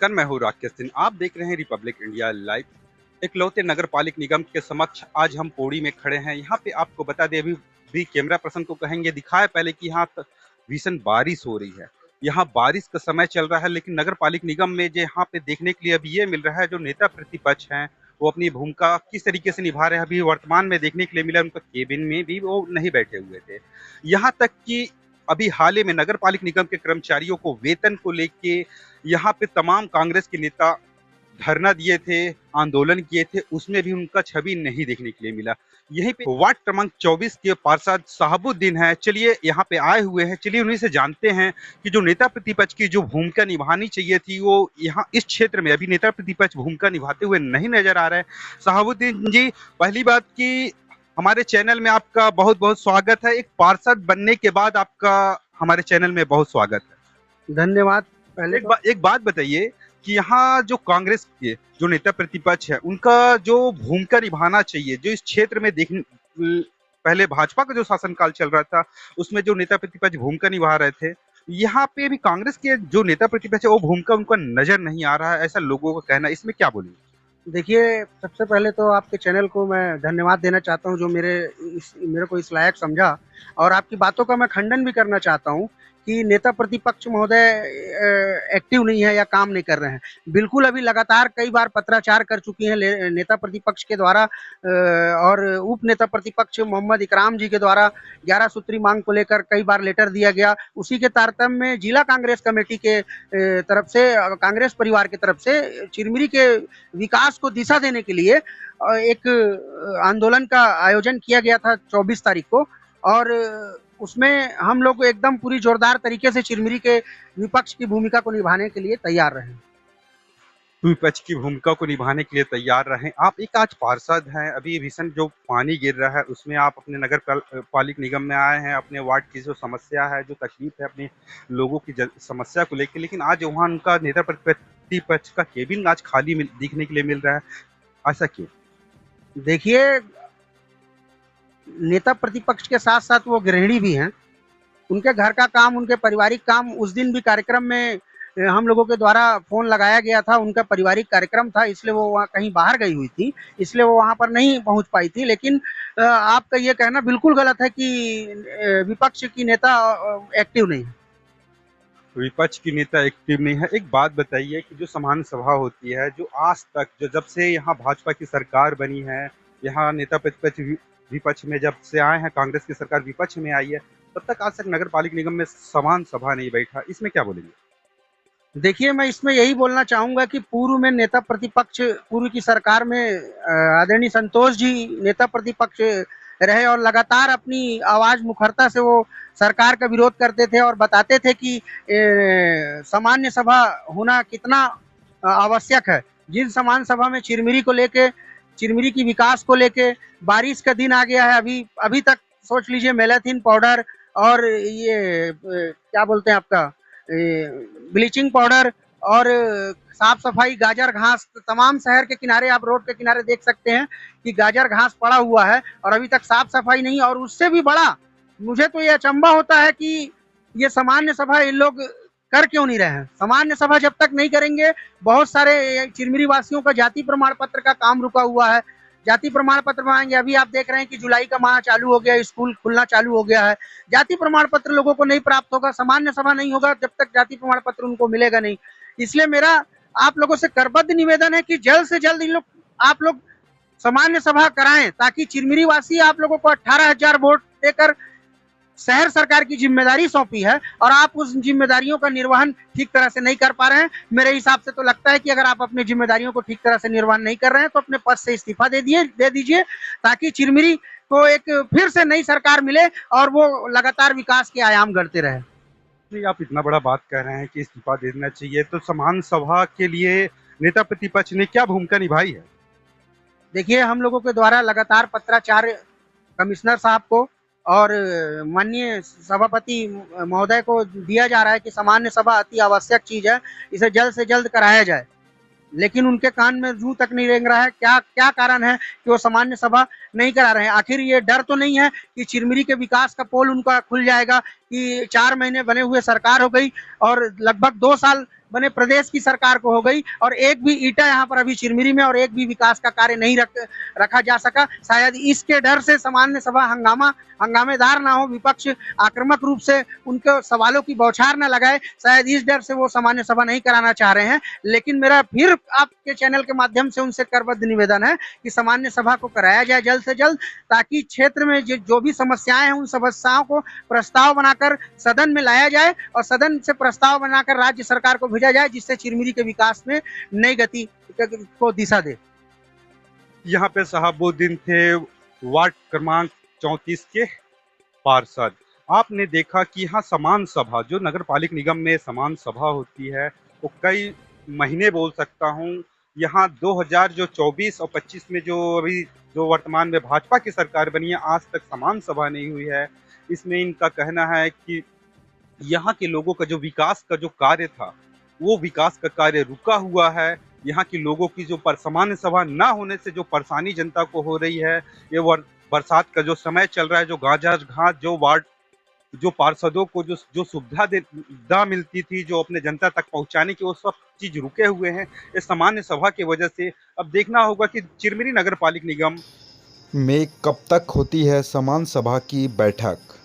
नमस्कार, मैं हूँ राकेश सिंह। आप देख रहे हैं रिपब्लिक इंडिया लाइव। इकलौते नगर पालिक निगम के समक्ष आज हम पौड़ी में खड़े हैं। यहाँ पे आपको बता दें, अभी भी कैमरा पर्सन को कहेंगे दिखाए पहले कि यहाँ भीषण बारिश हो रही है। यहाँ बारिश का समय चल रहा है, लेकिन नगर पालिक निगम में जो यहाँ पे देखने के लिए अभी ये मिल रहा है, जो नेता प्रतिपक्ष हैं वो अपनी भूमिका किस तरीके से निभा रहे हैं, अभी वर्तमान में देखने के लिए मिला। उनका केबिन में भी वो नहीं बैठे हुए थे। यहाँ तक कि अभी हाल ही में नगर पालिक निगम के कर्मचारियों को वेतन को लेके यहाँ पे तमाम कांग्रेस के नेता धरना दिए थे, आंदोलन किए थे, उसमें भी उनका छवि नहीं देखने के लिए मिला। यहीं पे वार्ड क्रमांक 24 के पार्षद शहाबुद्दीन हैं, चलिए यहाँ पे आए हुए हैं, चलिए उन्हीं से जानते हैं कि जो नेता प्रतिपक्ष की जो भूमिका निभानी चाहिए थी वो यहाँ इस क्षेत्र में अभी नेता प्रतिपक्ष भूमिका निभाते हुए नहीं नजर आ रहे हैं। शहाबुद्दीन जी, पहली बात की हमारे चैनल में आपका बहुत बहुत स्वागत है। एक पार्षद बनने के बाद आपका हमारे चैनल में बहुत स्वागत है। धन्यवाद। पहले एक बात बताइए कि यहाँ जो कांग्रेस के जो नेता प्रतिपक्ष है उनका जो भूमिका निभाना चाहिए, जो इस क्षेत्र में पहले भाजपा का जो शासनकाल चल रहा था उसमें जो नेता प्रतिपक्ष भूमिका निभा रहे थे, यहाँ पे भी कांग्रेस के जो नेता प्रतिपक्ष है वो भूमिका उनका नजर नहीं आ रहा है, ऐसा लोगों का कहना है। इसमें क्या बोलेंगे? देखिए, सबसे पहले तो आपके चैनल को मैं धन्यवाद देना चाहता हूं, जो मेरे को इस लायक समझा, और आपकी बातों का मैं खंडन भी करना चाहता हूं कि नेता प्रतिपक्ष महोदय एक्टिव नहीं है या काम नहीं कर रहे हैं। बिल्कुल, अभी लगातार कई बार पत्राचार कर चुकी हैं नेता प्रतिपक्ष के द्वारा, और उप नेता प्रतिपक्ष मोहम्मद इकराम जी के द्वारा 11 सूत्री मांग को लेकर कई बार लेटर दिया गया। उसी के तारतम्य में जिला कांग्रेस कमेटी के तरफ से, कांग्रेस परिवार की तरफ से चिरमिरी के विकास को दिशा देने के लिए एक आंदोलन का आयोजन किया गया था 24 तारीख को, और उसमें हम लोग एकदम पूरी जोरदार तरीके से चिरमिरी के विपक्ष की भूमिका को निभाने के लिए तैयार रहे। विपक्ष की भूमिका को निभाने के लिए तैयार रहे। आप एक आज पार्षद हैं, अभी भीषण जो पानी गिर रहा है उसमें आप अपने नगर पालिक निगम में आए हैं, अपने वार्ड की जो समस्या है, जो तकलीफ है अपने लोगों की समस्या को लेकर, लेकिन आज वहाँ उनका नेता प्रतिपक्ष का केबिन आज खाली दिखने के लिए मिल रहा है, ऐसा क्यों? देखिए, नेता प्रतिपक्ष के साथ साथ वो गृहिणी भी हैं। उनके घर का काम, उनके पारिवारिक काम, उस दिन भी कार्यक्रम में हम लोगों के द्वारा फोन लगाया गया था। उनका पारिवारिक कार्यक्रम था, इसलिए वो वहाँ कहीं बाहर गई हुई थी, इसलिए वो वहाँ पर नहीं पहुँच पाई थी। लेकिन आपका ये कहना बिल्कुल गलत है कि विपक्ष की नेता एक्टिव नहीं है। विपक्ष की नेता एक्टिव नहीं है। एक बात बताइए कि जो सामान्य सभा होती है, जो आज तक जब से यहाँ भाजपा की सरकार बनी है, यहाँ नेता प्रतिपक्ष विपक्ष में जब से आए हैं, कांग्रेस की सरकार विपक्ष में आई है, तब तक आज तक नगर पालिक निगम में समान सभा नहीं बैठा। इसमें क्या बोलेंगे? देखिए, मैं इसमें यही बोलना चाहूंगा कि पूर्व में नेता प्रतिपक्ष, पूर्व की सरकार में आदरणीय संतोष जी नेता प्रतिपक्ष रहे, और लगातार अपनी आवाज मुखरता से वो सरकार का विरोध करते थे और बताते थे कि सामान्य सभा होना कितना आवश्यक है। जिन सामान्य सभा में चिरमिरी को लेके, चिरमिरी की विकास को लेके, बारिश का दिन आ गया है, अभी तक सोच लीजिए मैलाथिन पाउडर और ये क्या बोलते हैं आपका ब्लीचिंग पाउडर और साफ सफाई, गाजर घास, तमाम शहर के किनारे, आप रोड के किनारे देख सकते हैं कि गाजर घास पड़ा हुआ है और अभी तक साफ सफाई नहीं। और उससे भी बड़ा मुझे तो ये अचंभा होता है कि ये सामान्य सभा इन लोग कर क्यों नहीं रहे हैं। सामान्य सभा जब तक नहीं करेंगे, बहुत सारे चिरमिरी वासियों का जाति प्रमाण पत्र का काम रुका हुआ है, जाति प्रमाण पत्र मांगेंगे। अभी आप देख रहे हैं कि जुलाई का माह चालू हो गया, स्कूल खुलना चालू हो गया है, जाति प्रमाण पत्र लोगों को नहीं प्राप्त होगा, सामान्य सभा नहीं होगा जब तक जाति प्रमाण पत्र उनको मिलेगा नहीं। इसलिए मेरा आप लोगों से करबद्ध निवेदन है कि जल्द से जल्द आप लोग सामान्य सभा कराएं, ताकि चिरमिरी वासी आप लोगों को 18,000 वोट देकर शहर सरकार की जिम्मेदारी सौंपी है और आप उस जिम्मेदारियों का निर्वहन ठीक तरह से नहीं कर पा रहे हैं। मेरे हिसाब से तो लगता है कि अगर आप अपनी जिम्मेदारियों को ठीक तरह से निर्वहन नहीं कर रहे हैं तो अपने पद से इस्तीफा दे दीजिए, ताकि चिरमिरी को एक फिर से नई सरकार मिले और वो लगातार विकास के आयाम गढ़ते रहे। नहीं, आप इतना बड़ा बात कह रहे हैं कि इस्तीफा दे देना चाहिए, तो समान सभा के लिए नेता प्रतिपक्ष ने क्या भूमिका निभाई है? देखिए, हम लोगों के द्वारा लगातार पत्राचार कमिश्नर साहब को और माननीय सभापति महोदय को दिया जा रहा है कि सामान्य सभा अति आवश्यक चीज है, इसे जल्द से जल्द कराया जाए, लेकिन उनके कान में जूं तक नहीं रेंग रहा है। क्या कारण है कि वो सामान्य सभा नहीं करा रहे हैं। आखिर ये डर तो नहीं है कि चिरमिरी के विकास का पोल उनका खुल जाएगा कि 4 महीने बने हुए सरकार हो गई और लगभग 2 साल बने प्रदेश की सरकार को हो गई और एक भी ईंटा यहाँ पर अभी चिरमिरी में और एक भी विकास का कार्य नहीं रखा जा सका। शायद इसके डर से सामान्य सभा हंगामेदार ना हो, विपक्ष आक्रामक रूप से उनके सवालों की बौछार न लगाए, शायद इस डर से वो सामान्य सभा नहीं कराना चाह रहे हैं। लेकिन मेरा फिर आपके चैनल के माध्यम से उनसे करबद्ध निवेदन है कि सामान्य सभा को कराया जाए जल्द से जल्द, ताकि क्षेत्र में जो भी समस्याएं हैं उन समस्याओं को प्रस्ताव बनाकर सदन में लाया जाए और सदन से प्रस्ताव बनाकर राज्य सरकार को भेजा जाए, जिससे चिरमिरी के विकास में नई गति को दिशा दे। यहाँ पे शहाबुद्दीन थे, वार्ड क्रमांक 34 के पार्षद। आपने देखा कि यहाँ समान सभा, जो नगर पालिक निगम में समान सभा होती है, वो कई महीने बोल सकता हूँ, यहाँ 2024 और 25 में जो वर्तमान में भाजपा की सरकार बनी है, आज तक समान सभा नहीं हुई है। इसमें इनका कहना है कि यहाँ के लोगों का जो विकास का जो कार्य था, वो विकास का कार्य रुका हुआ है। यहाँ के लोगों की जो सामान्य सभा ना होने से जो परेशानी जनता को हो रही है, ये बरसात का जो समय चल रहा है, जो घाट जो वार्ड जो पार्षदों को जो सुविधा मिलती थी, जो अपने जनता तक पहुंचाने की, वो सब चीज रुके हुए हैं इस सामान्य सभा की वजह से। अब देखना होगा कि चिरमिरी नगर पालिक निगम में कब तक होती है समान सभा की बैठक।